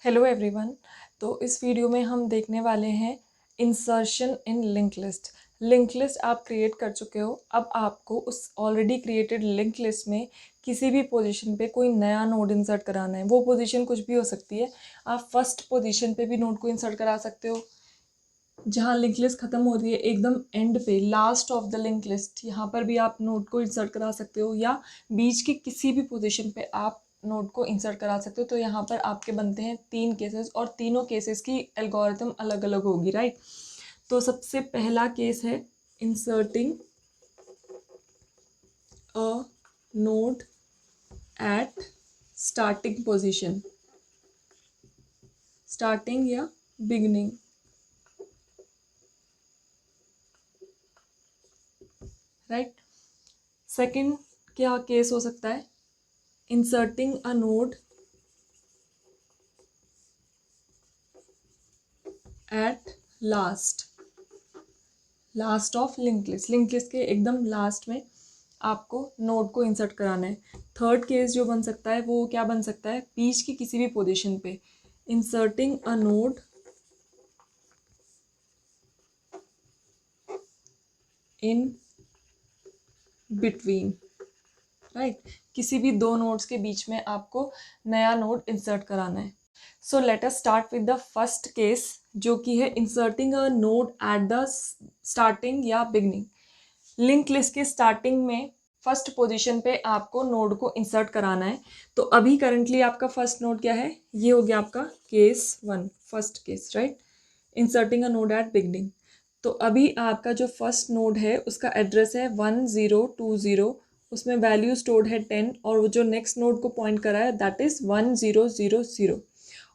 Hello everyone. तो इस video में हम देखने वाले हैं insertion in link list. Link list आप क्रिएट कर चुके हो, अब आपको उस ऑलरेडी क्रिएटेड लिंक लिस्ट में किसी भी पोजीशन पे कोई नया नोड इंसर्ट कराना है। वो पोजीशन कुछ भी हो सकती है। आप फर्स्ट पोजीशन पे भी नोड को इंसर्ट करा सकते हो, जहाँ लिंक लिस्ट ख़त्म हो रही है एकदम एंड पे, last of the link list, यहाँ पर भी आप नोड को इंसर्ट करा सकते हो, या बीच की किसी भी पोजीशन पे आप नोड को इंसर्ट करा सकते हो। तो यहाँ पर आपके बनते हैं 3 केसेस, और तीनों केसेस की एल्गोरिथम अलग अलग होगी, राइट। तो सबसे पहला केस है inserting a node eight starting position, starting या बिगनिंग, राइट। सेकंड क्या केस हो सकता है, inserting a node at last of link list, link list के एकदम लास्ट में आपको नोड को इंसर्ट कराना है। थर्ड केस जो बन सकता है वो क्या बन सकता है, बीच की किसी भी पोजीशन पे inserting a node in between, right. किसी भी दो नोड्स के बीच में आपको नया नोड इंसर्ट कराना है। So let us start with the first case, जो कि है inserting a node at the starting या बिगनिंग। लिंक लिस्ट के स्टार्टिंग में फर्स्ट पोजीशन पे आपको नोड को इंसर्ट कराना है। तो अभी करंटली आपका फर्स्ट नोड क्या है, ये हो गया आपका case 1, first case, right. Inserting a node eight beginning. तो अभी आपका जो फर्स्ट नोड है उसका एड्रेस है 1020, उसमें वैल्यू स्टोर्ड है 10, और वो जो नेक्स्ट नोड को पॉइंट करा है दैट इज़ 1000,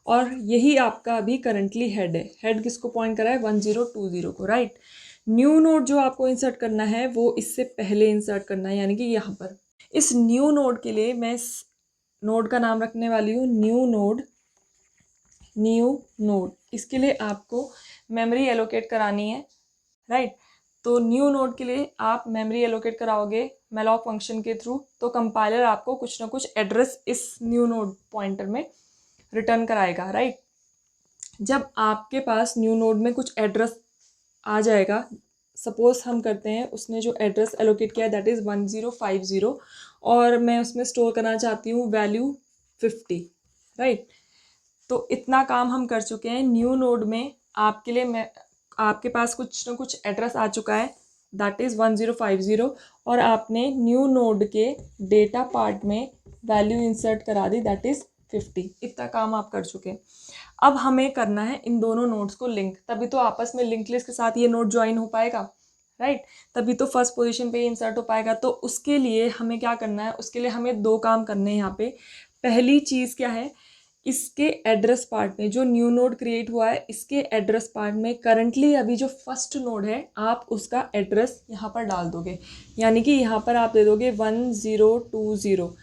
और यही आपका अभी करंटली हेड है। हेड किसको पॉइंट करा है, 1020 को, राइट। न्यू नोड जो आपको इंसर्ट करना है वो इससे पहले इंसर्ट करना है, यानी कि यहाँ पर। इस न्यू नोड के लिए मैं इस नोड का नाम रखने वाली हूँ न्यू नोड। इसके लिए आपको मेमोरी एलोकेट करानी है, राइट। तो न्यू नोड के लिए आप मेमोरी एलोकेट कराओगे malloc फंक्शन के थ्रू, तो कंपाइलर आपको कुछ ना कुछ एड्रेस इस न्यू नोड पॉइंटर में रिटर्न कराएगा, राइट। जब आपके पास न्यू नोड में कुछ एड्रेस आ जाएगा, सपोज हम करते हैं उसने जो एड्रेस एलोकेट किया दैट इज़ 1050, और मैं उसमें स्टोर करना चाहती हूँ वैल्यू 50, राइट। तो इतना काम हम कर चुके हैं। न्यू नोड में आपके लिए मैं आपके पास कुछ ना कुछ एड्रेस आ चुका है दैट इज़ 1050, और आपने न्यू नोड के डेटा पार्ट में वैल्यू इंसर्ट करा दी दैट इज़ 50। इतना काम आप कर चुके हैं। अब हमें करना है इन दोनों नोड्स को लिंक, तभी तो आपस में लिंक लिस्ट के साथ ये नोड ज्वाइन हो पाएगा, राइट। तभी तो फर्स्ट पोजीशन पे इंसर्ट हो पाएगा। तो उसके लिए हमें क्या करना है, उसके लिए हमें दो काम करने हैं यहाँ पे। पहली चीज़ क्या है, इसके एड्रेस पार्ट में जो न्यू नोड क्रिएट हुआ है इसके एड्रेस पार्ट में करंटली अभी जो फर्स्ट नोड है आप उसका एड्रेस यहाँ पर डाल दोगे, यानी कि यहाँ पर आप दे दोगे 1020।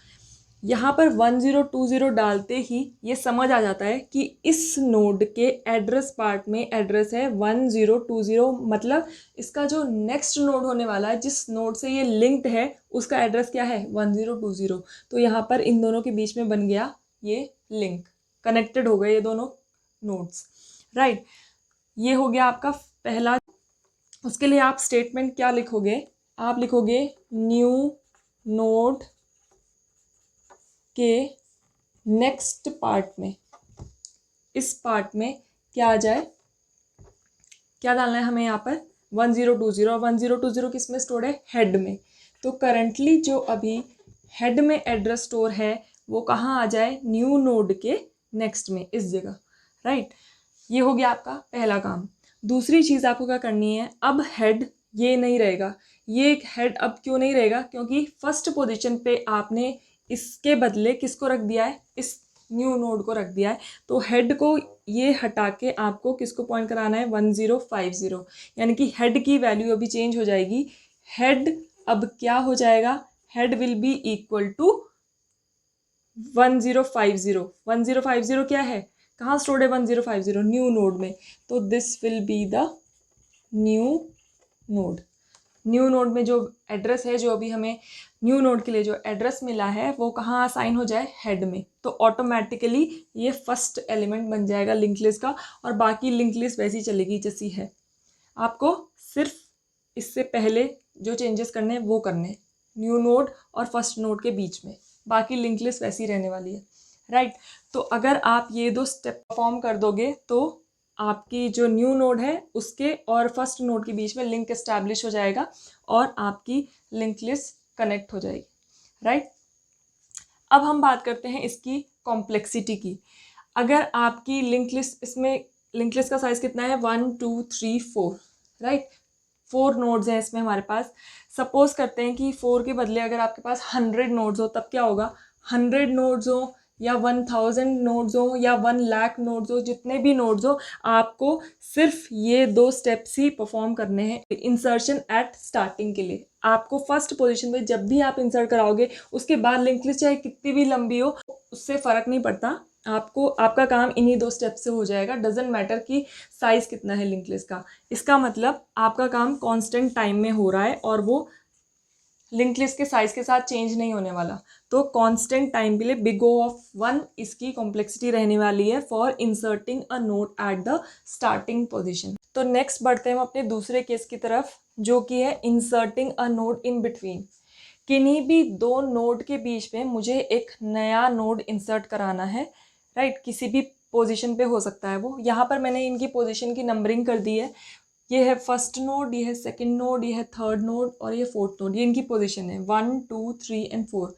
यहाँ पर 1020 डालते ही ये समझ आ जाता है कि इस नोड के एड्रेस पार्ट में एड्रेस है 1020, मतलब इसका जो नेक्स्ट नोड होने वाला है, जिस नोड से ये लिंक्ड है, उसका एड्रेस क्या है 1020। तो यहाँ पर इन दोनों के बीच में बन गया ये लिंक, कनेक्टेड हो गए ये दोनों नोड्स, राइट। ये हो गया आपका पहला। उसके लिए आप स्टेटमेंट क्या लिखोगे, आप लिखोगे न्यू नोड के नेक्स्ट पार्ट में, इस पार्ट में क्या आ जाए, क्या डालना है हमें यहाँ पर 1020, और 1020 किस में स्टोर है, हेड में। तो करंटली जो अभी हेड में एड्रेस स्टोर है वो कहाँ आ जाए, न्यू नोड के नेक्स्ट में, इस जगह, राइट। ये हो गया आपका पहला काम। दूसरी चीज़ आपको क्या करनी है, अब हेड ये नहीं रहेगा। ये एक हेड अब क्यों नहीं रहेगा, क्योंकि फर्स्ट पोजीशन पे आपने इसके बदले किसको रख दिया है, इस न्यू नोड को रख दिया है। तो हेड को ये हटा के आपको किसको पॉइंट कराना है, 1050, यानी कि हेड की वैल्यू अभी चेंज हो जाएगी। हेड अब क्या हो जाएगा, head will be equal to 1050। 1050 क्या है, कहाँ स्टोर्ड है 1050, न्यू नोड में। तो this will be the new node, new node में जो एड्रेस है, जो अभी हमें न्यू नोड के लिए जो एड्रेस मिला है वो कहाँ असाइन हो जाए, हेड में, तो ऑटोमेटिकली ये फर्स्ट एलिमेंट बन जाएगा लिंक लिस्ट का, और बाकी लिंक लिस्ट वैसी चलेगी जैसी है। आपको सिर्फ इससे पहले जो चेंजेस करने हैं वो करने हैं न्यू नोड और फर्स्ट नोड के बीच में, बाकी लिंक लिस्ट वैसी रहने वाली है, राइट। तो अगर आप ये 2 स्टेप परफॉर्म कर दोगे तो आपकी जो न्यू नोड है उसके और फर्स्ट नोड के बीच में लिंक एस्टैब्लिश हो जाएगा और आपकी लिंक लिस्ट कनेक्ट हो जाएगी, राइट। अब हम बात करते हैं इसकी कॉम्प्लेक्सिटी की। अगर आपकी लिंक लिस्ट, इसमें लिंक लिस्ट का साइज कितना है, 1 2 3 4, राइट। 4 नोड्स हैं इसमें हमारे पास। सपोज करते हैं कि 4 के बदले अगर आपके पास 100 नोड्स हो, तब क्या होगा, 100 नोड्स हो या 1000 नोड्स हो या 1,00,000 नोड्स हो, जितने भी नोड्स हो, आपको सिर्फ ये 2 स्टेप्स ही परफॉर्म करने हैं इंसर्शन एट स्टार्टिंग के लिए। आपको फर्स्ट पोजीशन में जब भी आप इंसर्ट कराओगे, उसके बाद लिंक लिस्ट चाहे कितनी भी लंबी हो, उससे फ़र्क नहीं पड़ता, आपको आपका काम इन्हीं 2 स्टेप से हो जाएगा। डजेंट मैटर कि साइज़ कितना है लिंक लिस्ट का। इसका मतलब आपका काम कांस्टेंट टाइम में हो रहा है और वो लिंक लिस्ट के साइज के साथ चेंज नहीं होने वाला। तो कांस्टेंट टाइम के लिए बिग ओ ऑफ 1 इसकी कॉम्प्लेक्सिटी रहने वाली है for inserting a node at the starting position. तो नेक्स्ट बढ़ते हैं हम अपने दूसरे केस की तरफ, जो कि है inserting a node in between. किन्हीं भी 2 नोड के बीच में मुझे एक नया नोड इंसर्ट कराना है, राइट। किसी भी पोजीशन पे हो सकता है वो। यहाँ पर मैंने इनकी पोजीशन की नंबरिंग कर दी है। ये है फर्स्ट नोड, ये है सेकंड नोड, ये है थर्ड नोड और ये फोर्थ नोड। ये इनकी पोजीशन है 1 2 3 एंड 4।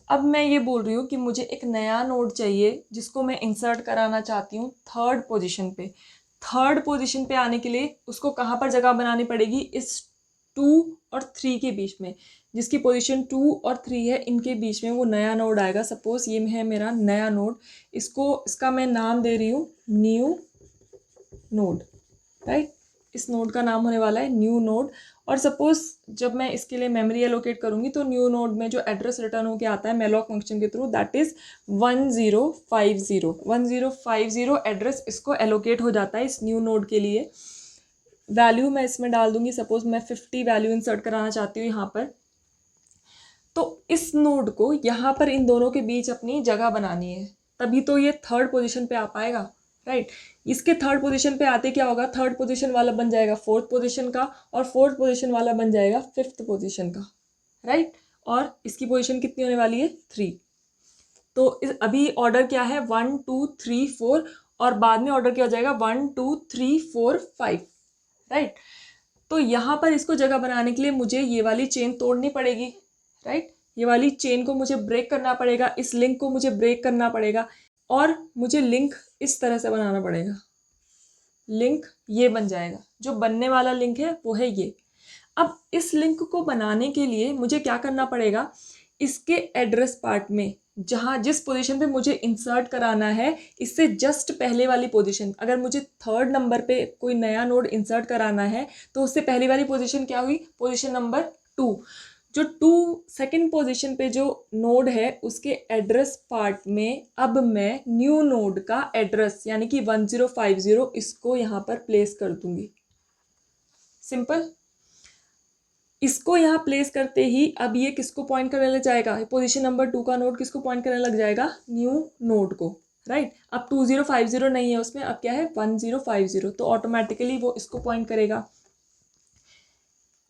अब मैं ये बोल रही हूँ कि मुझे एक नया नोड चाहिए जिसको मैं इंसर्ट कराना चाहती हूँ थर्ड पोजीशन पे। थर्ड पोजीशन पे आने के लिए उसको कहाँ पर जगह बनानी पड़ेगी, इस 2 और 3 के बीच में, जिसकी पोजीशन 2 और 3 है, इनके बीच में वो नया नोड आएगा। सपोज ये है मेरा नया नोड, इसका मैं नाम दे रही हूँ न्यू नोड, राइट। इस नोड का नाम होने वाला है न्यू नोड। और सपोज जब मैं इसके लिए मेमोरी एलोकेट करूंगी तो न्यू नोड में जो एड्रेस रिटर्न होकर आता है मेलॉक फंक्शन के थ्रू, दैट इज 1050 एड्रेस इसको एलोकेट हो जाता है इस न्यू नोड के लिए। वैल्यू मैं इसमें डाल दूंगी, सपोज मैं 50 वैल्यू इंसर्ट कराना चाहती हूँ यहाँ पर। तो इस नोड को यहाँ पर इन दोनों के बीच अपनी जगह बनानी है, तभी तो ये थर्ड पोजीशन पे आ पाएगा, राइट। इसके थर्ड पोजीशन पे आते क्या होगा, थर्ड पोजीशन वाला बन जाएगा फोर्थ पोजीशन का और फोर्थ पोजीशन वाला बन जाएगा फिफ्थ पोजीशन का, राइट। और इसकी पोजीशन कितनी होने वाली है 3। तो अभी ऑर्डर क्या है 1 2 3 4 और बाद में ऑर्डर क्या हो जाएगा 1 2 3 4 5, राइट। तो यहाँ पर इसको जगह बनाने के लिए मुझे ये वाली चेन तोड़नी पड़ेगी, राइट। ये वाली चेन को मुझे ब्रेक करना पड़ेगा, इस लिंक को मुझे ब्रेक करना पड़ेगा और मुझे लिंक इस तरह से बनाना पड़ेगा। लिंक ये बन जाएगा, जो बनने वाला लिंक है वो है ये। अब इस लिंक को बनाने के लिए मुझे क्या करना पड़ेगा, इसके एड्रेस पार्ट में जिस पोजीशन पे मुझे इंसर्ट कराना है, इससे जस्ट पहले वाली पोजीशन, अगर मुझे थर्ड नंबर पे कोई नया नोड इंसर्ट कराना है तो उससे पहली वाली पोजीशन क्या हुई, पोजीशन नंबर 2। जो 2 सेकेंड पोजीशन पे जो नोड है उसके एड्रेस पार्ट में अब मैं न्यू नोड का एड्रेस यानी कि 1050 इसको यहाँ पर प्लेस कर दूंगी। सिंपल। इसको यहाँ प्लेस करते ही अब ये किसको पॉइंट करने लग जाएगा, पोजीशन नंबर 2 का नोड किसको पॉइंट करने लग जाएगा, न्यू नोड को, राइट। अब 2050 नहीं है उसमें, अब क्या है 1050, तो ऑटोमेटिकली वो इसको पॉइंट करेगा।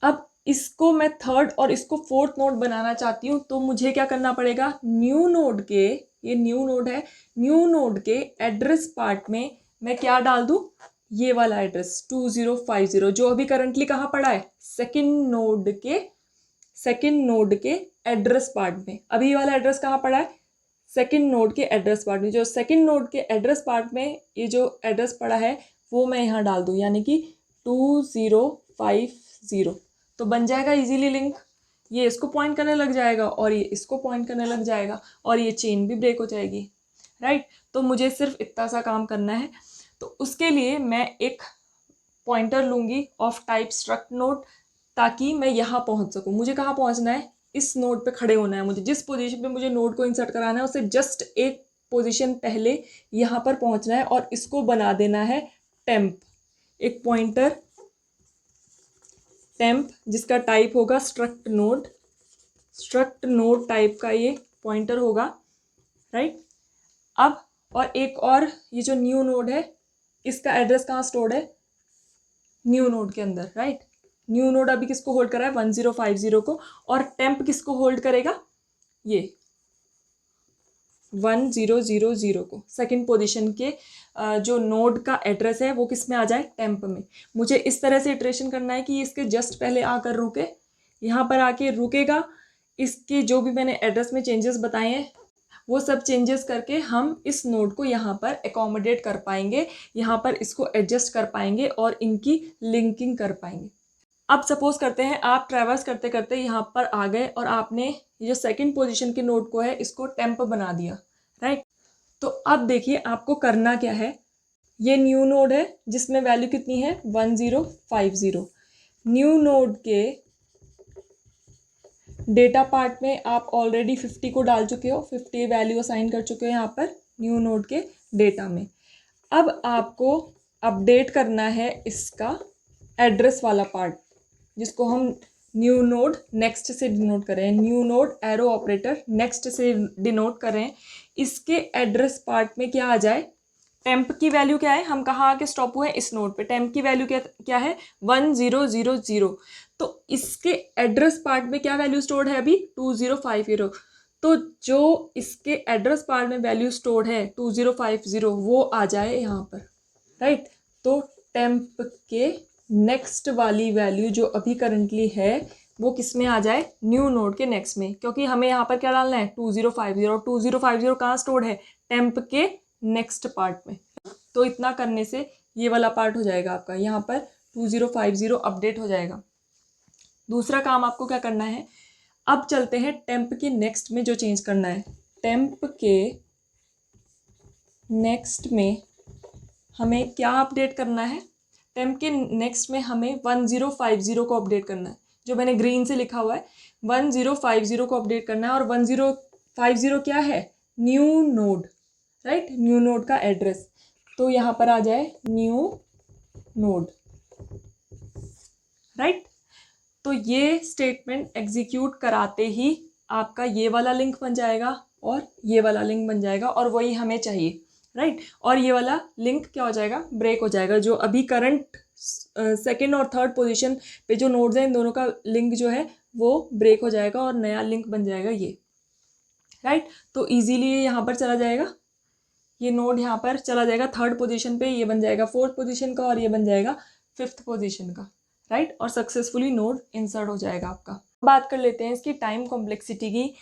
अब इसको मैं थर्ड और इसको फोर्थ नोड बनाना चाहती हूँ तो मुझे क्या करना पड़ेगा, न्यू नोड के, ये न्यू नोड है, न्यू नोड के एड्रेस पार्ट में मैं क्या डाल दूँ, ये वाला एड्रेस 2050 जो अभी करंटली कहाँ पड़ा है, सेकंड नोड के एड्रेस पार्ट में। अभी वाला एड्रेस कहाँ पड़ा है, सेकंड नोड के एड्रेस पार्ट में। जो सेकंड नोड के एड्रेस पार्ट में ये जो एड्रेस पड़ा है वो मैं यहाँ डाल दूँ, यानी कि 2050, तो बन जाएगा इजीली लिंक। ये इसको पॉइंट करने लग जाएगा और ये इसको पॉइंट करने लग जाएगा और ये चेन भी ब्रेक हो जाएगी, राइट। तो मुझे सिर्फ इतना सा काम करना है। तो उसके लिए मैं एक पॉइंटर लूँगी ऑफ टाइप स्ट्रक्ट नोड, ताकि मैं यहाँ पहुँच सकूँ। मुझे कहाँ पहुँचना है, इस नोड पे खड़े होना है मुझे। जिस पोजीशन पे मुझे नोड को इंसर्ट कराना है उससे जस्ट एक पोजीशन पहले यहाँ पर पहुँचना है और इसको बना देना है टेम्प। एक पॉइंटर टेम्प जिसका टाइप होगा स्ट्रक्ट नोड टाइप का ये पॉइंटर होगा, राइट। अब और एक और ये जो न्यू नोड है इसका एड्रेस कहाँ स्टोर्ड है, न्यू नोड के अंदर, राइट। न्यू नोड अभी किसको होल्ड कर रहा है, 1050 को, और टेम्प किसको होल्ड करेगा, ये 1000 को। सेकंड पोजीशन के जो नोड का एड्रेस है वो किस में आ जाए, टेम्प में। मुझे इस तरह से इटरेशन करना है कि ये इसके जस्ट पहले आकर रुके, यहाँ पर आके रुकेगा, इसके जो भी मैंने एड्रेस में चेंजेस बताए हैं वो सब चेंजेस करके हम इस नोड को यहाँ पर एकोमोडेट कर पाएंगे, यहाँ पर इसको एडजस्ट कर पाएंगे और इनकी लिंकिंग कर पाएंगे। अब सपोज करते हैं आप ट्रैवर्स करते करते यहाँ पर आ गए और आपने ये जो सेकंड पोजीशन के नोड को है इसको टेम्प बना दिया, राइट। तो अब देखिए आपको करना क्या है, ये न्यू नोड है जिसमें वैल्यू कितनी है 1050। न्यू नोड के डेटा पार्ट में आप ऑलरेडी 50 को डाल चुके हो, 50 वैल्यू असाइन कर चुके हो यहाँ पर न्यू नोड के डेटा में। अब आपको अपडेट करना है इसका एड्रेस वाला पार्ट जिसको हम न्यू नोड नेक्स्ट से डिनोट कर रहे हैं, new node arrow operator next से डिनोट कर रहे हैं। इसके एड्रेस पार्ट में क्या आ जाए, टेम्प की वैल्यू क्या है, हम कहाँ आके स्टॉप हुए हैं, इस नोड पे। टेम्प की वैल्यू क्या है 1000। तो इसके एड्रेस पार्ट में क्या वैल्यू स्टोर्ड है अभी 2050। तो जो इसके एड्रेस पार्ट में वैल्यू स्टोर्ड है 2050 वो आ जाए यहाँ पर, राइट। तो टेम्प के नेक्स्ट वाली वैल्यू जो अभी करंटली है वो किस में आ जाए, न्यू नोड के नेक्स्ट में, क्योंकि हमें यहाँ पर क्या डालना है 2050, और 2050 कहाँ स्टोर्ड है, टेम्प के नेक्स्ट पार्ट में। तो इतना करने से ये वाला पार्ट हो जाएगा आपका, यहाँ पर 2050 अपडेट हो जाएगा। दूसरा काम आपको क्या करना है, अब चलते हैं टेम्प के नेक्स्ट में जो चेंज करना है। टेम्प के नेक्स्ट में हमें क्या अपडेट करना है, टेम्प के नेक्स्ट में हमें 1050 को अपडेट करना है, जो मैंने ग्रीन से लिखा हुआ है 1050 को अपडेट करना है। और 1050 क्या है, new node, right, new node का एड्रेस। तो यहाँ पर आ जाए न्यू नोड, राइट। तो ये स्टेटमेंट एग्जीक्यूट कराते ही आपका ये वाला लिंक बन जाएगा और ये वाला लिंक बन जाएगा, और वही हमें चाहिए, राइट। और ये वाला लिंक क्या हो जाएगा, ब्रेक हो जाएगा। जो अभी करंट सेकेंड और थर्ड पोजीशन पे जो नोड्स हैं इन दोनों का लिंक जो है वो ब्रेक हो जाएगा और नया लिंक बन जाएगा ये, राइट। तो इजीली ये यहाँ पर चला जाएगा, ये नोड यहाँ पर चला जाएगा थर्ड पोजीशन पे, ये बन जाएगा फोर्थ पोजीशन का और ये बन जाएगा फिफ्थ पोजीशन का, राइट। और सक्सेसफुली नोड इंसर्ट हो जाएगा आपका। बात कर लेते हैं इसकी टाइम कॉम्प्लेक्सिटी की।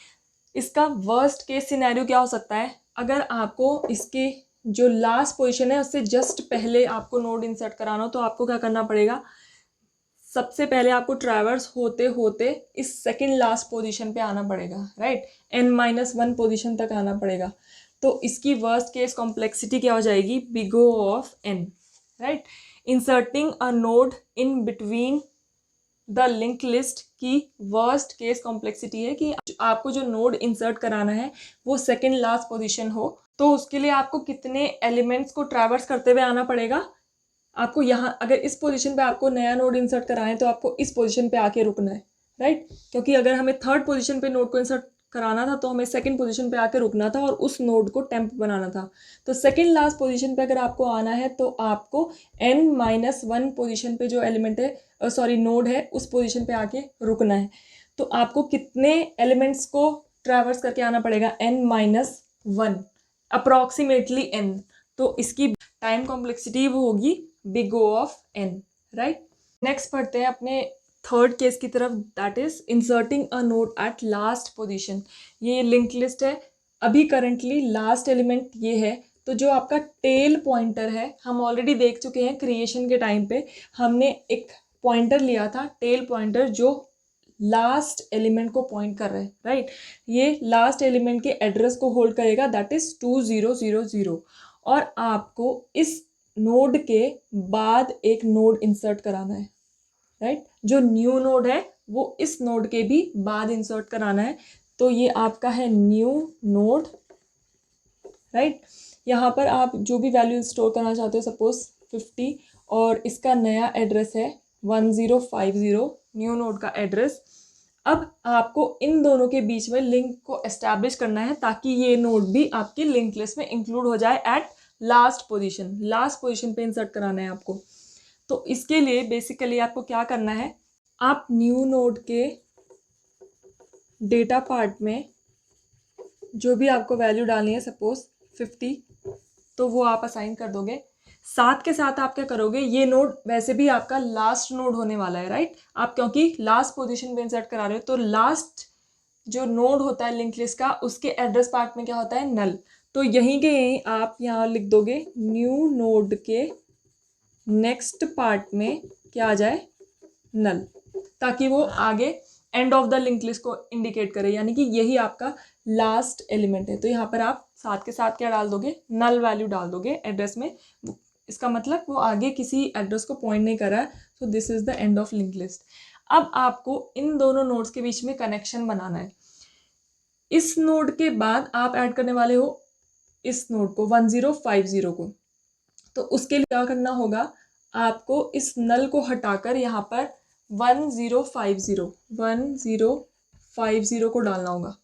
इसका वर्स्ट केस सिनेरियो क्या हो सकता है, अगर आपको इसके जो लास्ट पोजीशन है उससे जस्ट पहले आपको नोड इंसर्ट कराना हो तो आपको क्या करना पड़ेगा, सबसे पहले आपको ट्रैवर्स होते होते इस सेकंड लास्ट पोजीशन पे आना पड़ेगा, राइट। n-1 पोजीशन तक आना पड़ेगा। तो इसकी वर्स्ट केस कॉम्प्लेक्सिटी क्या हो जाएगी, big O of n, right. Inserting a node in between the link list की वर्स्ट केस कॉम्प्लेक्सिटी है कि आपको जो नोड इंसर्ट कराना है वो सेकंड लास्ट पोजीशन हो। तो उसके लिए आपको कितने एलिमेंट्स को ट्रैवर्स करते हुए आना पड़ेगा, आपको यहाँ अगर इस पोजीशन पे आपको नया नोड इंसर्ट कराना है तो आपको इस पोजीशन पे आके रुकना है, राइट। क्योंकि अगर हमें थर्ड पोजीशन पे नोड को इंसर्ट कराना था तो हमें सेकंड पोजीशन पे आके रुकना था और उस नोड को टेम्प बनाना था। तो सेकंड लास्ट पोजीशन पे अगर आपको आना है तो आपको n-1 पोजीशन पे जो एलिमेंट है नोड है उस पोजीशन पे आके रुकना है। तो आपको कितने एलिमेंट्स को ट्रैवर्स करके आना पड़ेगा, n-1, अप्रॉक्सीमेटली n। तो इसकी टाइम कॉम्प्लेक्सिटी वो होगी big O of n, right. Next पढ़ते हैं अपने थर्ड केस की तरफ, that is inserting a node at last position. ये लिंक लिस्ट है, अभी करंटली लास्ट एलिमेंट ये है। तो जो आपका टेल पॉइंटर है, हम ऑलरेडी देख चुके हैं क्रिएशन के टाइम पे हमने एक पॉइंटर लिया था, टेल पॉइंटर, जो लास्ट एलिमेंट को पॉइंट कर रहे हैं, राइट। ये लास्ट एलिमेंट के एड्रेस को होल्ड करेगा, दैट इज 2000। और आपको इस नोड के बाद एक नोड इंसर्ट कराना है, राइट। जो न्यू नोड है वो इस नोड के भी बाद इंसर्ट कराना है। तो ये आपका है न्यू नोड, राइट। यहाँ पर आप जो भी वैल्यू स्टोर करना चाहते हो, सपोज 50, और इसका नया एड्रेस है 1050 न्यू नोड का एड्रेस। अब आपको इन दोनों के बीच में लिंक को एस्टैब्लिश करना है ताकि ये नोड भी आपकी लिंक लिस्ट में इंक्लूड हो जाए एट लास्ट पोजीशन पे इंसर्ट कराना है आपको। तो इसके लिए बेसिकली आपको क्या करना है, आप न्यू नोड के डेटा पार्ट में जो भी आपको वैल्यू डालनी है, सपोज 50, तो वो आप असाइन कर दोगे। साथ के साथ आप क्या करोगे, ये नोड वैसे भी आपका लास्ट नोड होने वाला है, राइट। आप क्योंकि लास्ट पोजीशन पे इंसर्ट करा रहे हो, तो लास्ट जो नोड होता है लिंक लिस्ट का, उसके एड्रेस पार्ट में क्या होता है, नल। तो यहीं के यहीं आप यहाँ लिख दोगे न्यू नोड के नेक्स्ट पार्ट में क्या आ जाए, नल, ताकि वो आगे end of the link list को इंडिकेट करे, यानी कि यही आपका लास्ट एलिमेंट है। तो यहाँ पर आप साथ के साथ क्या डाल दोगे, नल वैल्यू डाल दोगे एड्रेस में। इसका मतलब वो आगे किसी एड्रेस को पॉइंट नहीं कर रहा है। So this is the end of link list. अब आपको इन दोनों नोड्स के बीच में कनेक्शन बनाना है। इस नोड के बाद आप ऐड करने वाले हो इस नोड को 1050 को। तो उसके लिए क्या करना होगा, आपको इस नल को हटाकर यहाँ पर 1050 को डालना होगा,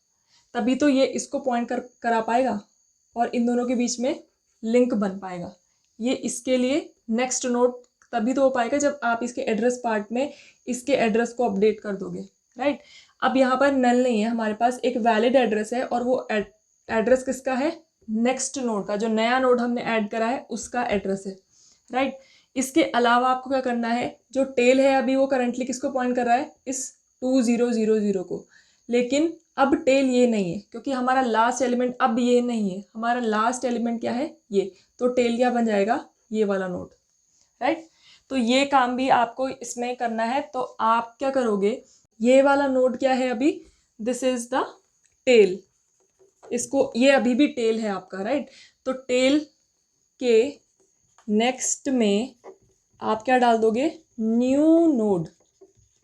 तभी तो ये इसको पॉइंट करा पाएगा और इन दोनों के बीच में लिंक बन पाएगा। ये इसके लिए नेक्स्ट नोड तभी तो हो पाएगा जब आप इसके एड्रेस पार्ट में इसके एड्रेस को अपडेट कर दोगे, राइट। अब यहाँ पर नल नहीं है, हमारे पास एक वैलिड एड्रेस है और वो एड्रेस किसका है, नेक्स्ट नोड का, जो नया नोड हमने ऐड करा है उसका एड्रेस है, राइट। इसके अलावा आपको क्या करना है, जो टेल है अभी वो करंटली किसको पॉइंट कर रहा है, इस 2000 को। लेकिन अब टेल ये नहीं है क्योंकि हमारा लास्ट एलिमेंट अब ये नहीं है, हमारा लास्ट एलिमेंट क्या है, ये। तो टेल क्या बन जाएगा, ये वाला नोड, राइट। तो ये काम भी आपको इसमें करना है। तो आप क्या करोगे, ये वाला नोड क्या है अभी, दिस इज द टेल, इसको, ये अभी भी टेल है आपका, राइट। तो टेल के नेक्स्ट में आप क्या डाल दोगे, न्यू नोड,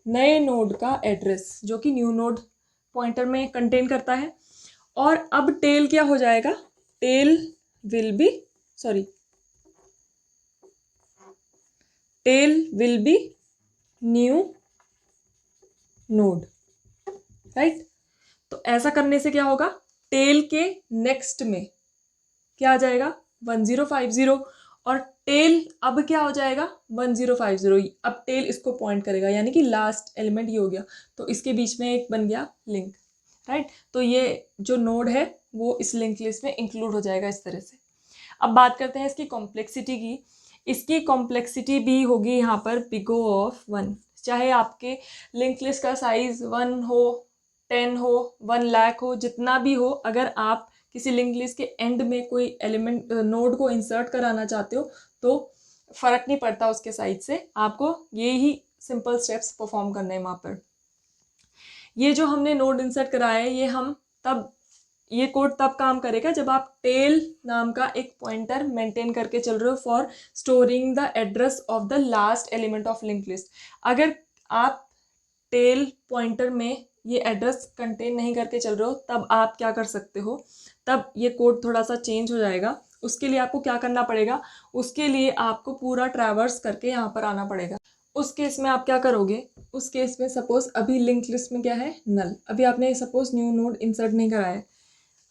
नए नोड का एड्रेस जो कि न्यू नोड पॉइंटर में कंटेन करता है। और अब टेल क्या हो जाएगा, tail will be new node, right. तो ऐसा करने से क्या होगा, टेल के नेक्स्ट में क्या आ जाएगा, 1050, और टेल अब क्या हो जाएगा, 1050। अब टेल इसको पॉइंट करेगा, यानी कि लास्ट एलिमेंट ये हो गया। तो इसके बीच में एक बन गया लिंक, राइट। तो ये जो नोड है वो इस लिंक लिस्ट में इंक्लूड हो जाएगा इस तरह से। अब बात करते हैं इसकी कॉम्प्लेक्सिटी की। इसकी कॉम्प्लेक्सिटी भी होगी यहाँ पर बिग O ऑफ 1। चाहे आपके लिंक लिस्ट का साइज 1 हो, 10 हो, 1 लाख हो, जितना भी हो, अगर आप किसी लिंक लिस्ट के एंड में कोई एलिमेंट नोड को इंसर्ट कराना चाहते हो तो फर्क नहीं पड़ता उसके साइज से, आपको ये ही सिंपल स्टेप्स परफॉर्म करने हैं वहाँ पर। ये जो हमने नोड इंसर्ट कराया है, ये कोड तब काम करेगा जब आप टेल नाम का एक पॉइंटर मेंटेन करके चल रहे हो for storing the address of the last element of link list. अगर आप टेल पॉइंटर में ये एड्रेस कंटेन नहीं करके चल रहे हो तब आप क्या कर सकते हो, तब ये कोड थोड़ा सा चेंज हो जाएगा। उसके लिए आपको क्या करना पड़ेगा, उसके लिए आपको पूरा ट्रैवर्स करके यहाँ पर आना पड़ेगा। उस केस में आप क्या करोगे, उस केस में सपोज अभी लिंक लिस्ट में क्या है, नल। अभी आपने सपोज न्यू नोड इंसर्ट नहीं कराया है,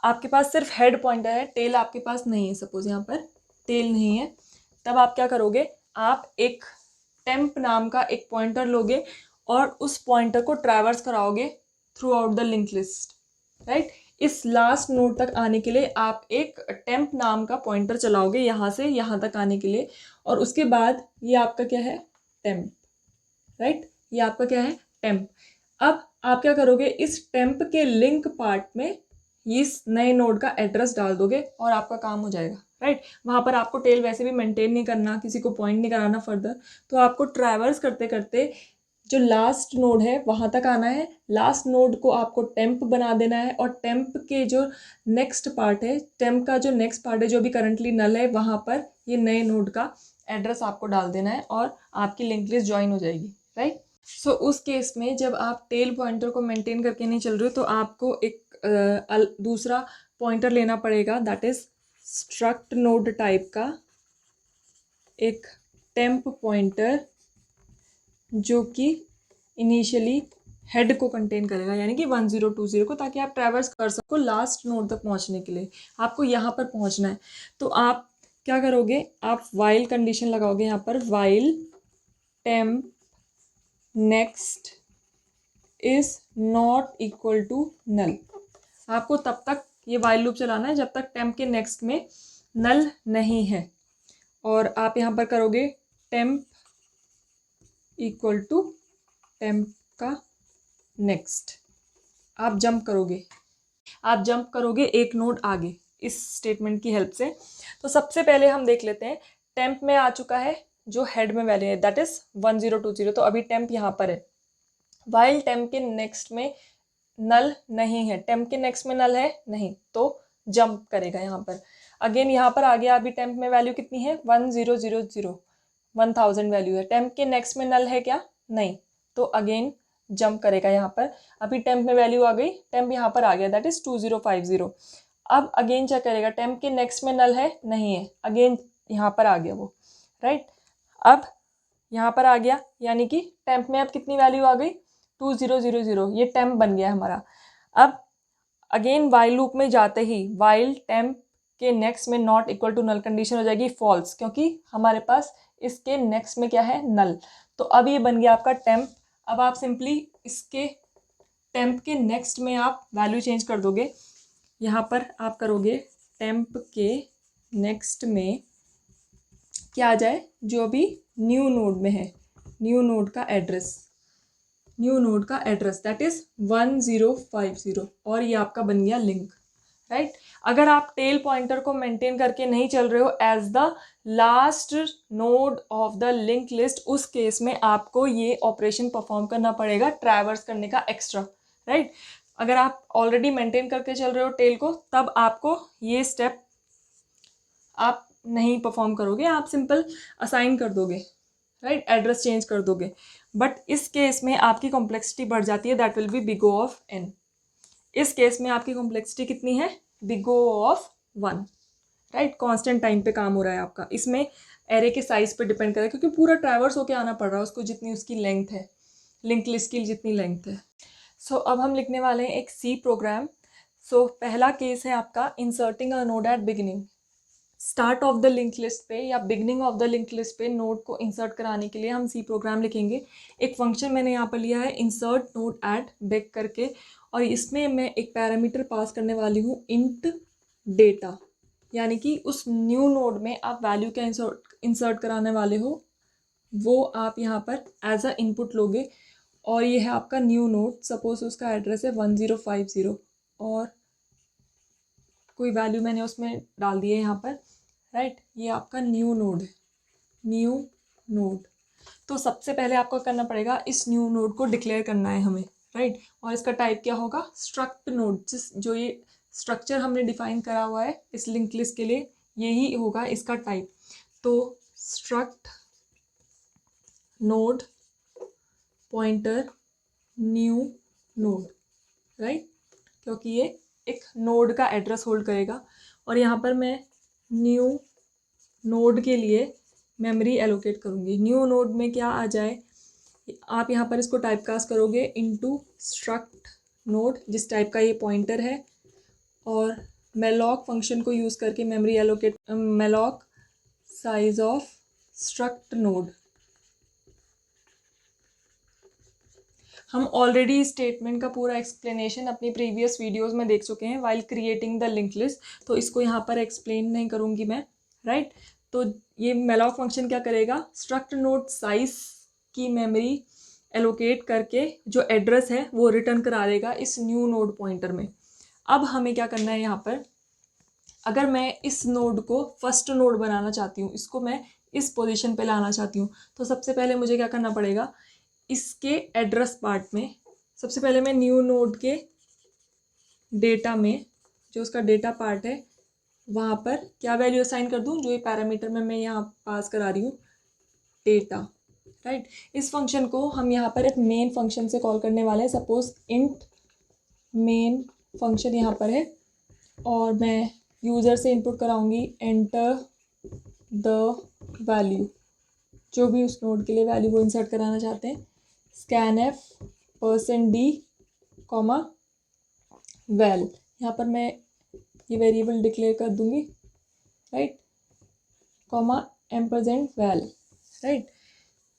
आपके पास सिर्फ हेड पॉइंटर है, टेल आपके पास नहीं है, सपोज यहाँ पर टेल नहीं है। तब आप क्या करोगे, आप एक टेम्प नाम का एक पॉइंटर लोगे और उस पॉइंटर को ट्रैवर्स कराओगे through out the link list, right. इस लास्ट नोड तक आने के लिए आप एक टेम्प नाम का पॉइंटर चलाओगे यहाँ से यहाँ तक आने के लिए, और उसके बाद ये आपका क्या है, टेम्प, राइट। ये आपका क्या है, टेम्प। अब आप क्या करोगे, इस टेम्प के लिंक पार्ट में इस नए नोड का एड्रेस डाल दोगे और आपका काम हो जाएगा, राइट। वहाँ पर आपको टेल वैसे भी मेंटेन नहीं करना, किसी को पॉइंट नहीं कराना फर्दर। तो आपको ट्रैवर्स करते करते जो लास्ट नोड है वहाँ तक आना है। लास्ट नोड को आपको टेम्प बना देना है और टेम्प के जो नेक्स्ट पार्ट है, टेम्प का जो नेक्स्ट पार्ट है जो भी करंटली नल है, वहाँ पर ये नए नोड का एड्रेस आपको डाल देना है और आपकी लिंक लिस्ट ज्वाइन हो जाएगी, राइट। सो उस केस में जब आप टेल पॉइंटर को मेंटेन करके नहीं चल रहे हो तो आपको एक दूसरा पॉइंटर लेना पड़ेगा, that is struct node type का एक टेम्प पॉइंटर जो कि इनिशियली हेड को कंटेन करेगा, यानी कि 1020 को, ताकि आप ट्रैवर्स कर सको लास्ट नोड तक पहुंचने के लिए। आपको यहाँ पर पहुंचना है, तो आप क्या करोगे, आप वाइल कंडीशन लगाओगे यहाँ पर, while temp next is not equal to null. आपको तब तक ये वाइल लूप चलाना है जब तक टेम्प के नेक्स्ट में नल नहीं है। और आप यहाँ पर करोगे टेम्प इक्वल टू टेम्प का नेक्स्ट, आप जंप करोगे एक नोड आगे इस स्टेटमेंट की हेल्प से। तो सबसे पहले हम देख लेते हैं, टेम्प में आ चुका है जो हेड में वैल्यू है, दैट इज 1020, तो अभी टेम्प यहाँ पर है। वाइल टेम्प के नेक्स्ट में नल नहीं है, टेम्प के नेक्स्ट में नल है नहीं, तो जंप करेगा यहाँ पर। अगेन यहाँ पर आ गया, अभी टेम्प में वैल्यू कितनी है, 1000, 1000 वैल्यू है। टेम्प के नेक्स्ट में नल है क्या, नहीं, तो अगेन जंप करेगा यहाँ पर। अभी टेम्प में वैल्यू आ गई, टेम्प यहाँ पर आ गया, दैट इज 2050। अब अगेन चेक करेगा, टेम्प के नेक्स्ट में नल है नहीं है, अगेन यहाँ पर आ गया वो, राइट। अब यहाँ पर आ गया, यानी कि टेम्प में अब कितनी वैल्यू आ गई, 2000, ये टेम्प बन गया हमारा। अब अगेन वाइल लूप में जाते ही वाइल टेम्प के नेक्स्ट में not equal to null condition हो जाएगी फॉल्स, क्योंकि हमारे पास इसके नेक्स्ट में क्या है, नल। तो अब ये बन गया आपका टेम्प। अब आप सिंपली इसके टेम्प के नेक्स्ट में आप वैल्यू चेंज कर दोगे। यहाँ पर आप करोगे टेम्प के नेक्स्ट में क्या आ जाए, जो अभी न्यू नोड में है, न्यू नोड का एड्रेस दैट इज 1050, और ये आपका बन गया लिंक, राइट। अगर आप टेल पॉइंटर को मेंटेन करके नहीं चल रहे हो as the last node of the link list, उस केस में आपको ये ऑपरेशन परफॉर्म करना पड़ेगा, ट्रैवर्स करने का एक्स्ट्रा, राइट। अगर आप ऑलरेडी मेंटेन करके चल रहे हो टेल को, तब आपको ये स्टेप आप नहीं परफॉर्म करोगे, आप सिंपल असाइन कर दोगे, राइट, एड्रेस चेंज कर दोगे। बट इस केस में आपकी कॉम्प्लेक्सिटी बढ़ जाती है, that will be big O of n। इस केस में आपकी कॉम्प्लेक्सिटी कितनी है, big O of 1, right. Constant time पे काम हो रहा है आपका, इसमें एरे के साइज पे डिपेंड करेगा, क्योंकि पूरा ट्रैवर्स होके आना पड़ रहा है उसको, जितनी उसकी लेंथ है, लिंक लिस्ट की जितनी लेंथ है। सो अब हम लिखने वाले हैं एक सी प्रोग्राम। सो पहला केस है आपका inserting a node at beginning. Start of the link list पे या beginning of the link list पे नोड को इंसर्ट कराने के लिए हम सी प्रोग्राम लिखेंगे। एक फंक्शन मैंने यहाँ पर लिया है इंसर्ट नोड एट बेक करके, और इसमें मैं एक पैरामीटर पास करने वाली हूँ इंट डेटा, यानी कि उस न्यू नोड में आप वैल्यू क्या इंसर्ट कराने वाले हो वो आप यहाँ पर एज अ इनपुट लोगे। और ये है आपका न्यू नोड, सपोज उसका एड्रेस है 1050 और कोई वैल्यू मैंने उसमें डाल दी है यहाँ पर, राइट। ये आपका न्यू नोड है, न्यू नोड। तो सबसे पहले आपको करना पड़ेगा, इस न्यू नोड को डिक्लेयर करना है हमें, राइट। और इसका टाइप क्या होगा, स्ट्रक्ट नोड। जो ये स्ट्रक्चर हमने डिफाइन करा हुआ है इस लिंक लिस्ट के लिए, यही होगा इसका टाइप। तो struct node pointer new node, right, क्योंकि ये एक नोड का एड्रेस होल्ड करेगा। और यहाँ पर मैं न्यू नोड के लिए मेमोरी एलोकेट करूँगी। न्यू नोड में क्या आ जाए, आप यहाँ पर इसको टाइपकास्ट करोगे इनटू स्ट्रक्ट नोड, जिस टाइप का ये पॉइंटर है, और मेलॉक फंक्शन को यूज़ करके memory allocate, malloc size of struct node. हम ऑलरेडी स्टेटमेंट का पूरा एक्सप्लेनेशन अपनी प्रीवियस वीडियोस में देख चुके हैं while creating the link list, तो इसको यहाँ पर एक्सप्लेन नहीं करूँगी मैं, राइट। तो ये मेलॉक फंक्शन क्या करेगा, स्ट्रक्ट नोड साइज की मेमोरी एलोकेट करके जो एड्रेस है वो रिटर्न करा देगा इस न्यू नोड पॉइंटर में। अब हमें क्या करना है, यहाँ पर अगर मैं इस नोड को फर्स्ट नोड बनाना चाहती हूँ, इसको मैं इस पोजीशन पे लाना चाहती हूँ, तो सबसे पहले मुझे क्या करना पड़ेगा, इसके एड्रेस पार्ट में सबसे पहले मैं न्यू नोड के डेटा में जो उसका डेटा पार्ट है वहाँ पर क्या वैल्यू असाइन कर दूँ, जो ये पैरामीटर में मैं यहाँ पास करा रही हूँ डेटा, राइट। इस फंक्शन को हम यहाँ पर एक मेन फंक्शन से कॉल करने वाले हैं। सपोज इंट मेन फंक्शन यहाँ पर है, और मैं यूज़र से इनपुट कराऊंगी एंटर द वैल्यू, जो भी उस नोड के लिए वैल्यू वो इंसर्ट कराना चाहते हैं, scanf %d कॉमा वैल, यहाँ पर मैं ये वेरिएबल डिक्लेयर कर दूंगी, राइट, कॉमा $वैल, राइट।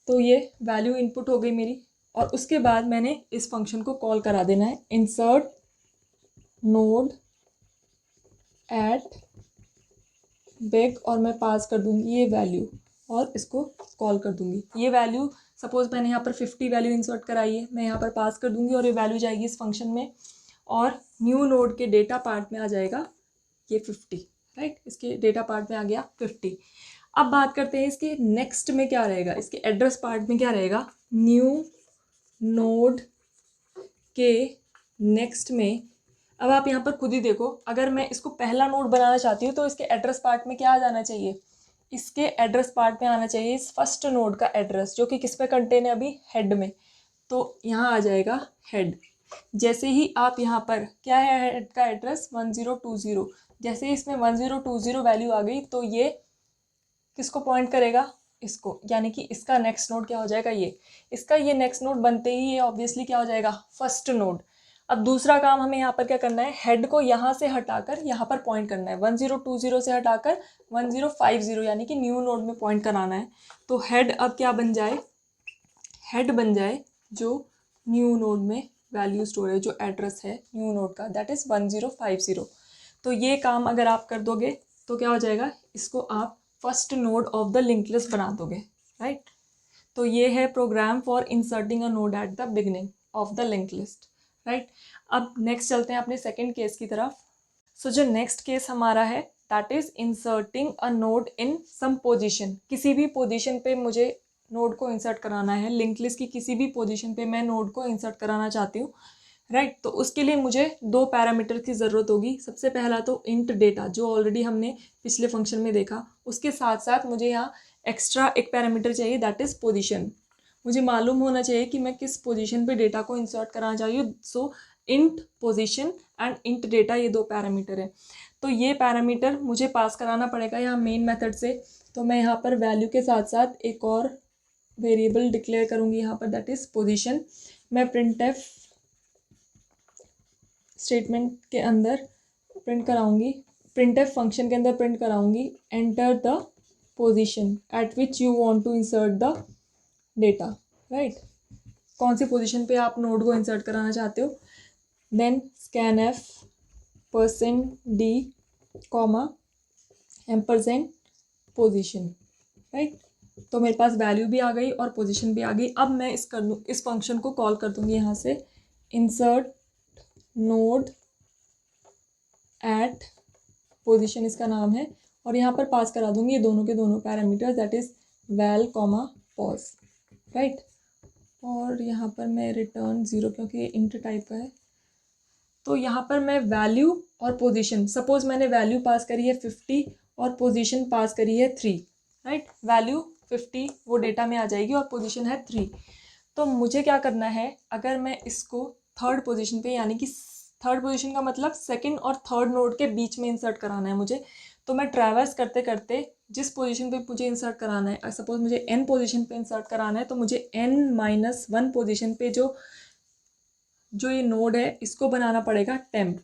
तो ये वैल्यू इनपुट हो गई मेरी, और उसके बाद मैंने इस फंक्शन को कॉल करा देना है, इंसर्ट नोड एट बिग, और मैं पास कर दूंगी ये वैल्यू और इसको कॉल कर दूंगी। ये वैल्यू सपोज मैंने यहाँ पर 50 वैल्यू इंसर्ट कराई है, मैं यहाँ पर पास कर दूंगी और ये वैल्यू जाएगी इस फंक्शन में, और न्यू नोड के डेटा पार्ट में आ जाएगा ये 50, राइट, इसके डेटा पार्ट में आ गया 50। अब बात करते हैं इसके नेक्स्ट में क्या रहेगा, इसके एड्रेस पार्ट में क्या रहेगा, न्यू नोड के नेक्स्ट में। अब आप यहाँ पर खुद ही देखो, अगर मैं इसको पहला नोड बनाना चाहती हूँ तो इसके एड्रेस पार्ट में क्या आ जाना चाहिए, इसके एड्रेस पार्ट में आना चाहिए इस फर्स्ट नोड का एड्रेस, जो कि किस पे कंटेन है अभी, हेड में। तो यहाँ आ जाएगा हेड। जैसे ही आप यहाँ पर क्या है हेड का एड्रेस 1020, जैसे ही इसमें 1020 वैल्यू आ गई तो ये किसको पॉइंट करेगा, इसको, यानी कि इसका नेक्स्ट नोड क्या हो जाएगा, ये इसका ये नेक्स्ट नोड बनते ही ये ऑब्वियसली क्या हो जाएगा, फर्स्ट नोड। अब दूसरा काम हमें यहाँ पर क्या करना है, हेड को यहाँ से हटाकर यहाँ पर पॉइंट करना है, 1020 से हटाकर 1050 यानी कि न्यू नोड में पॉइंट कराना है। तो हेड अब क्या बन जाए, हेड बन जाए जो न्यू नोड में वैल्यू स्टोर है, जो एड्रेस है न्यू नोड का, दैट इज़ 1050। तो ये काम अगर आप कर दोगे तो क्या हो जाएगा, इसको आप first node of the link list बना दोगे, राइट। तो ये है program for inserting a node at the beginning of the link list, right. अब नेक्स्ट चलते हैं अपने सेकेंड केस की तरफ। सो जो नेक्स्ट केस हमारा है that is inserting a node in some position. किसी भी पोजीशन पे मुझे नोड को इंसर्ट कराना है, लिंक लिस्ट की किसी भी पोजीशन पे मैं नोड को इंसर्ट कराना चाहती हूँ, राइट। तो उसके लिए मुझे दो पैरामीटर की ज़रूरत होगी। सबसे पहला तो इंट डेटा, जो ऑलरेडी हमने पिछले फंक्शन में देखा, उसके साथ साथ मुझे यहाँ एक्स्ट्रा एक पैरामीटर चाहिए दैट इज़ पोजीशन। मुझे मालूम होना चाहिए कि मैं किस पोजीशन पे डेटा को इंसर्ट कराना चाहिए। So int position and int data, ये दो पैरामीटर है। तो ये पैरामीटर मुझे पास कराना पड़ेगा यहाँ मेन मेथड से। तो मैं यहाँ पर वैल्यू के साथ साथ एक और वेरिएबल डिक्लेयर करूँगी यहाँ पर दैट इज़ पोजीशन। मैं प्रिंटफ स्टेटमेंट के अंदर प्रिंट कराऊंगी, प्रिंटफ फंक्शन के अंदर प्रिंट कराऊंगी enter the position at which you want to insert the data, right. कौन सी पोजीशन पे आप नोड को इंसर्ट कराना चाहते हो। Then scanf %d comma ampersand position, right. तो मेरे पास वैल्यू भी आ गई और पोजीशन भी आ गई। अब मैं इस फंक्शन को कॉल कर दूंगी यहाँ से, इंसर्ट नोड एट पोजीशन इसका नाम है, और यहाँ पर पास करा दूंगी ये दोनों के दोनों parameter that is val comma pos, right. और यहाँ पर मैं रिटर्न 0 क्योंकि इंट टाइप का है। तो यहाँ पर मैं वैल्यू और पोजीशन, सपोज मैंने वैल्यू पास करी है 50 और पोजीशन पास करी है 3, राइट। वैल्यू 50 वो डेटा में आ जाएगी और पोजीशन है 3। तो मुझे क्या करना है, अगर मैं इसको थर्ड पोजीशन पे, यानी कि थर्ड पोजीशन का मतलब सेकंड और थर्ड नोड के बीच में इंसर्ट कराना है मुझे, तो मैं ट्रैवर्स करते करते जिस पोजीशन पे मुझे इंसर्ट कराना है, सपोज मुझे n पोजीशन पे इंसर्ट कराना है, तो मुझे n-1 पोजीशन पे जो ये नोड है इसको बनाना पड़ेगा टेम्प,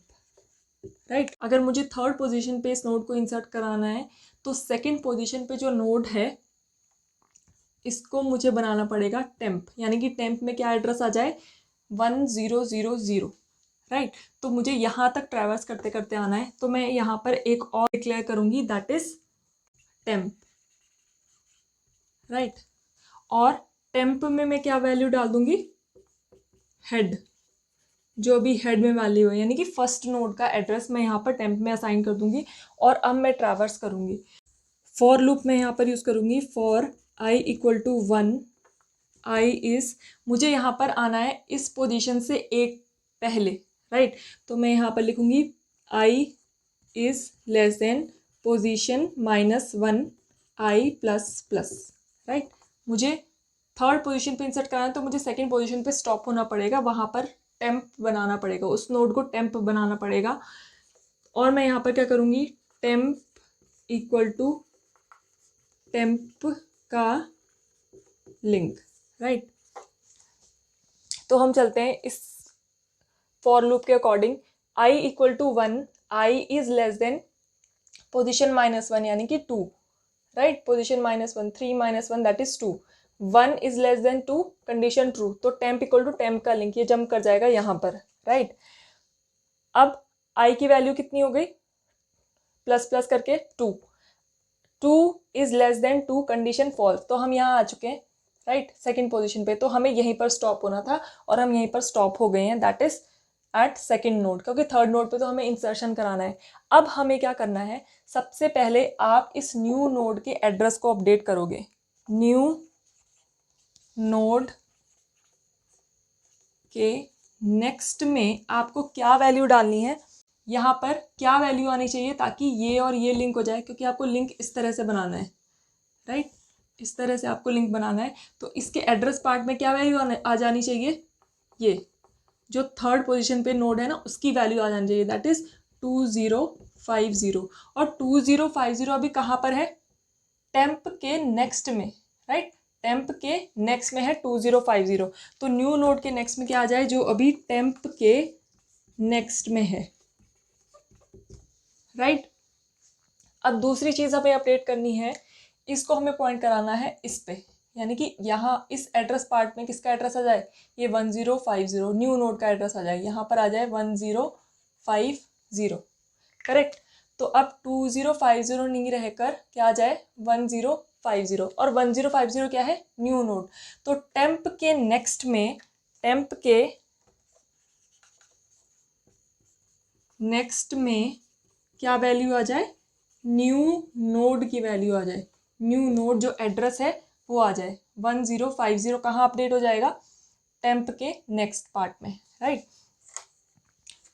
राइट। अगर मुझे थर्ड पोजीशन पे इस नोड को इंसर्ट कराना है तो सेकंड पोजीशन पे जो नोड है इसको मुझे बनाना पड़ेगा टेम्प, यानी कि टेम्प में क्या एड्रेस आ जाए 1000, राइट। तो मुझे यहाँ तक ट्रैवर्स करते करते आना है। तो मैं यहाँ पर एक और डिक्लेयर करूँगी दैट इज टेम्प, राइट। और टेम्प में मैं क्या वैल्यू डाल दूंगी, हेड, जो भी हेड में वैल्यू है, यानी कि फर्स्ट नोड का एड्रेस मैं यहाँ पर टेम्प में असाइन कर दूंगी। और अब मैं ट्रैवर्स करूँगी, फॉर लूप मैं यहाँ पर यूज़ करूँगी, फॉर i = 1, i इज़, मुझे यहाँ पर आना है इस पोजीशन से एक पहले, राइट। तो मैं यहाँ पर लिखूँगी i is less than position -1 i++, right. मुझे थर्ड पोजीशन पे इंसर्ट कराना है तो मुझे सेकंड पोजीशन पे स्टॉप होना पड़ेगा, वहाँ पर टेम्प बनाना पड़ेगा, उस नोड को टेम्प बनाना पड़ेगा। और मैं यहाँ पर क्या करूँगी, टेम्प = टेम्प का लिंक, राइट। तो हम चलते हैं इस फॉर लूप के according. i equal to 1, i is less than position -1 यानी कि 2, right. Position -1, 3 -1 that is 2, 1 is less than 2, condition true, तो टेम्प इक्वल टू टेम्प का लिंक ये जंप कर जाएगा यहाँ पर, राइट। अब i की वैल्यू कितनी हो गई, प्लस प्लस करके 2, 2 is less than 2, condition false, तो हम यहाँ आ चुके हैं, राइट, सेकेंड पोजिशन पे। तो हमें यहीं पर स्टॉप होना था और हम यहीं पर स्टॉप हो गए हैं, that is at second node, क्योंकि थर्ड नोड पे तो हमें इंसर्शन कराना है। अब हमें क्या करना है, सबसे पहले आप इस न्यू नोड के एड्रेस को अपडेट करोगे। न्यू नोड के नेक्स्ट में आपको क्या वैल्यू डालनी है, यहाँ पर क्या वैल्यू आनी चाहिए ताकि ये और ये लिंक हो जाए, क्योंकि आपको लिंक इस तरह से बनाना है, राइट, इस तरह से आपको लिंक बनाना है। तो इसके एड्रेस पार्ट में क्या वैल्यू आ जानी चाहिए, ये जो थर्ड पोजीशन पे नोड है ना उसकी वैल्यू आ जानी चाहिए, दैट इज 2050। और 2050 अभी कहाँ पर है, टेम्प के नेक्स्ट में, राइट, टेम्प के नेक्स्ट में है 2050। तो न्यू नोड के नेक्स्ट में क्या आ जाए, जो अभी टेम्प के नेक्स्ट में है, राइट। अब दूसरी चीज़ हमें अपडेट करनी है, इसको हमें पॉइंट कराना है इस पे, यानी कि यहाँ इस एड्रेस पार्ट में किसका एड्रेस आ जाए, ये 1050 न्यू नोड का एड्रेस आ जाए, यहाँ पर आ जाए 1050, करेक्ट। तो अब 2050 नहीं रहकर क्या आ जाए 1050, और 1050 क्या है, न्यू नोड। तो टेम्प के नेक्स्ट में, टेम्प के नेक्स्ट में क्या वैल्यू आ जाए, न्यू नोड की वैल्यू आ जाए, न्यू नोड जो एड्रेस है वो आ जाए 1050, कहाँ अपडेट हो जाएगा, टेम्प के नेक्स्ट पार्ट में, राइट।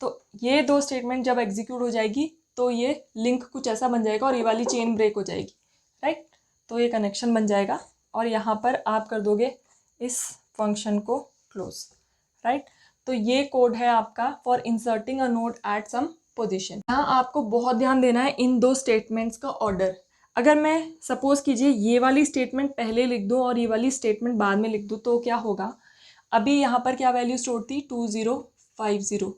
तो ये दो स्टेटमेंट जब एग्जीक्यूट हो जाएगी तो ये लिंक कुछ ऐसा बन जाएगा और ये वाली चेन ब्रेक हो जाएगी, राइट। तो ये कनेक्शन बन जाएगा और यहाँ पर आप कर दोगे इस फंक्शन को क्लोज, राइट। तो ये कोड है आपका for inserting a node at some position. यहाँ आपको बहुत ध्यान देना है इन दो स्टेटमेंट्स का ऑर्डर। अगर मैं सपोज कीजिए ये वाली स्टेटमेंट पहले लिख दूँ और ये वाली स्टेटमेंट बाद में लिख दूँ तो क्या होगा, अभी यहाँ पर क्या वैल्यू स्टोर थी 2050,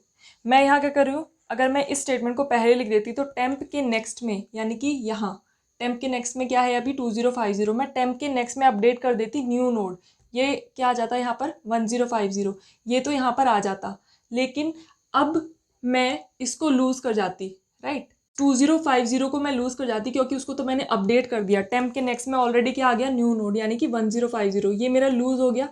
मैं यहाँ क्या कर रही हूँ, अगर मैं इस स्टेटमेंट को पहले लिख देती तो टेम्प के नेक्स्ट में, यानी कि यहाँ टेम्प के नेक्स्ट में क्या है अभी 2050, मैं टेम्प के नेक्स्ट में अपडेट कर देती न्यू नोड, ये क्या आ जाता है यहाँ पर 1050, ये तो यहाँ पर आ जाता, लेकिन अब मैं इसको लूज़ कर जाती, राइट। 2050 को मैं लूज़ कर जाती क्योंकि उसको तो मैंने अपडेट कर दिया, टेम्प के नेक्स्ट में ऑलरेडी क्या आ गया, न्यू नोड, यानी कि 1050, ये मेरा लूज़ हो गया,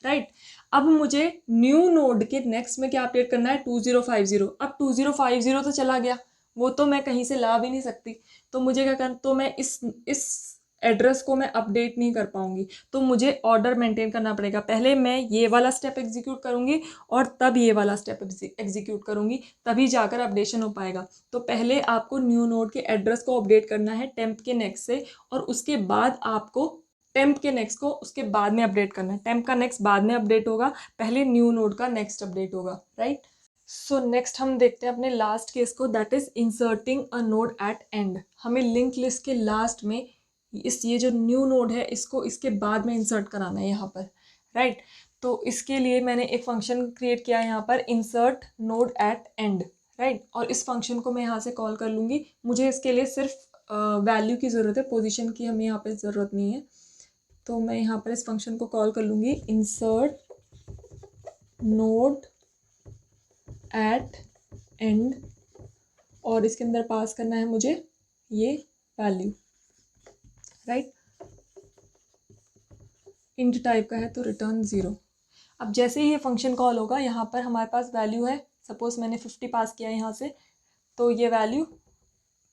राइट। अब मुझे न्यू नोड के नेक्स्ट में क्या अपडेट करना है, 2050। अब 2050 तो चला गया, वो तो मैं कहीं से ला भी नहीं सकती, तो मुझे क्या करना, तो मैं इस एड्रेस को मैं अपडेट नहीं कर पाऊंगी, तो मुझे ऑर्डर मेंटेन करना पड़ेगा। पहले मैं ये वाला स्टेप एग्जीक्यूट करूंगी और तब ये वाला स्टेप एग्जीक्यूट करूंगी, तभी जाकर अपडेशन हो पाएगा। तो पहले आपको न्यू नोड के एड्रेस को अपडेट करना है टेम्प के नेक्स्ट से, और उसके बाद आपको टेम्प के नेक्स्ट को उसके बाद में अपडेट करना है। टेम्प का नेक्स्ट बाद में अपडेट होगा, पहले न्यू नोड का नेक्स्ट अपडेट होगा, राइट। सो नेक्स्ट हम देखते हैं अपने लास्ट केस को, that is inserting a node eight and. हमें लिंक लिस्ट के लास्ट में ये जो न्यू नोड है इसको इसके बाद में इंसर्ट कराना है यहाँ पर, राइट। तो इसके लिए मैंने एक फंक्शन क्रिएट किया है यहाँ पर, insert node eight and, right. और इस फंक्शन को मैं यहाँ से कॉल कर लूँगी। मुझे इसके लिए सिर्फ वैल्यू की ज़रूरत है, पोजिशन की हमें यहाँ पर ज़रूरत नहीं है। तो मैं यहाँ पर इस फंक्शन को कॉल कर लूँगी इंसर्ट नोड एट एंड, और इसके अंदर पास करना है मुझे ये वैल्यू, राइट। इंट टाइप का है तो रिटर्न 0। अब जैसे ही ये फंक्शन कॉल होगा यहाँ पर हमारे पास वैल्यू है, सपोज मैंने 50 पास किया यहाँ से, तो ये वैल्यू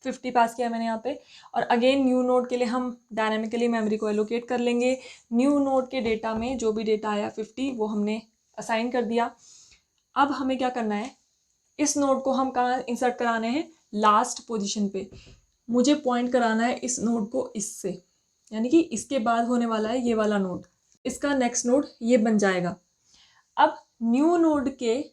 50 पास किया मैंने यहाँ पे। और अगेन न्यू नोड के लिए हम डायनामिकली मेमोरी को एलोकेट कर लेंगे। न्यू नोड के डेटा में जो भी डेटा आया 50 वो हमने असाइन कर दिया। अब हमें क्या करना है, इस नोड को हम कहाँ इंसर्ट कराने हैं, लास्ट पोजीशन पे। मुझे पॉइंट कराना है इस नोड को इससे, यानी कि इसके बाद होने वाला है ये वाला नोड, इसका नेक्स्ट नोड ये बन जाएगा। अब न्यू नोड के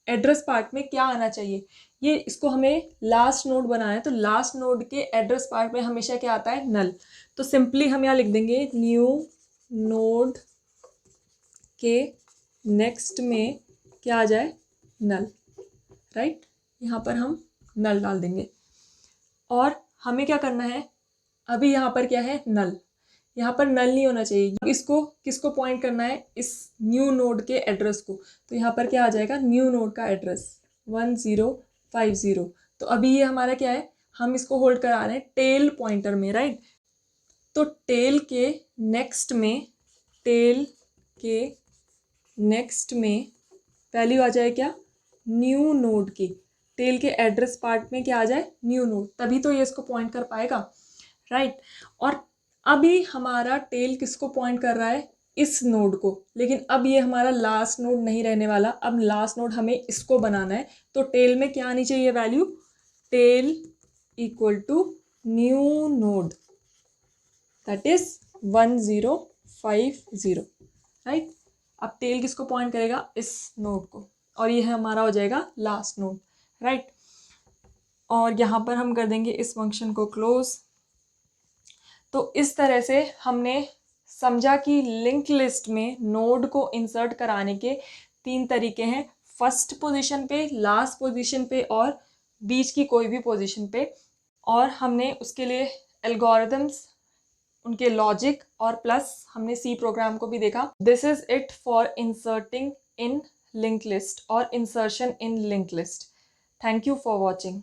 एड्रेस पार्ट में क्या आना चाहिए, ये इसको हमें लास्ट नोड बनाना है, तो लास्ट नोड के एड्रेस पार्ट में हमेशा क्या आता है, नल। तो सिंपली हम यहाँ लिख देंगे न्यू नोड के नेक्स्ट में क्या आ जाए, नल, राइट। यहाँ पर हम नल डाल देंगे और हमें क्या करना है, अभी यहाँ पर क्या है, नल, यहाँ पर नल नहीं होना चाहिए। इसको किसको पॉइंट करना है, इस न्यू नोड के एड्रेस को, तो यहाँ पर क्या आ जाएगा, न्यू नोड का एड्रेस 1050। तो अभी ये हमारा क्या है, हम इसको होल्ड करा रहे हैं टेल पॉइंटर में, राइट। तो टेल के नेक्स्ट में वैल्यू आ जाए क्या, न्यू नोड की, टेल के एड्रेस पार्ट में क्या आ जाए, न्यू नोड, तभी तो ये इसको पॉइंट कर पाएगा, राइट। और अभी हमारा टेल किसको पॉइंट कर रहा है, इस नोड को, लेकिन अब ये हमारा लास्ट नोड नहीं रहने वाला, अब लास्ट नोड हमें इसको बनाना है। तो टेल में क्या आनी चाहिए value, tail equal to new node, that is 1050, right. अब टेल किसको पॉइंट करेगा, इस नोड को, और ये हमारा हो जाएगा लास्ट नोड, राइट। और यहाँ पर हम कर देंगे इस फंक्शन को क्लोज। तो इस तरह से हमने समझा कि लिंक लिस्ट में नोड को इंसर्ट कराने के 3 तरीके हैं, फर्स्ट पोजीशन पे, लास्ट पोजीशन पे और बीच की कोई भी पोजीशन पे। और हमने उसके लिए एल्गोरिथम्स, उनके लॉजिक और प्लस हमने सी प्रोग्राम को भी देखा। This is it for inserting in link list और insertion in link list. Thank you for watching.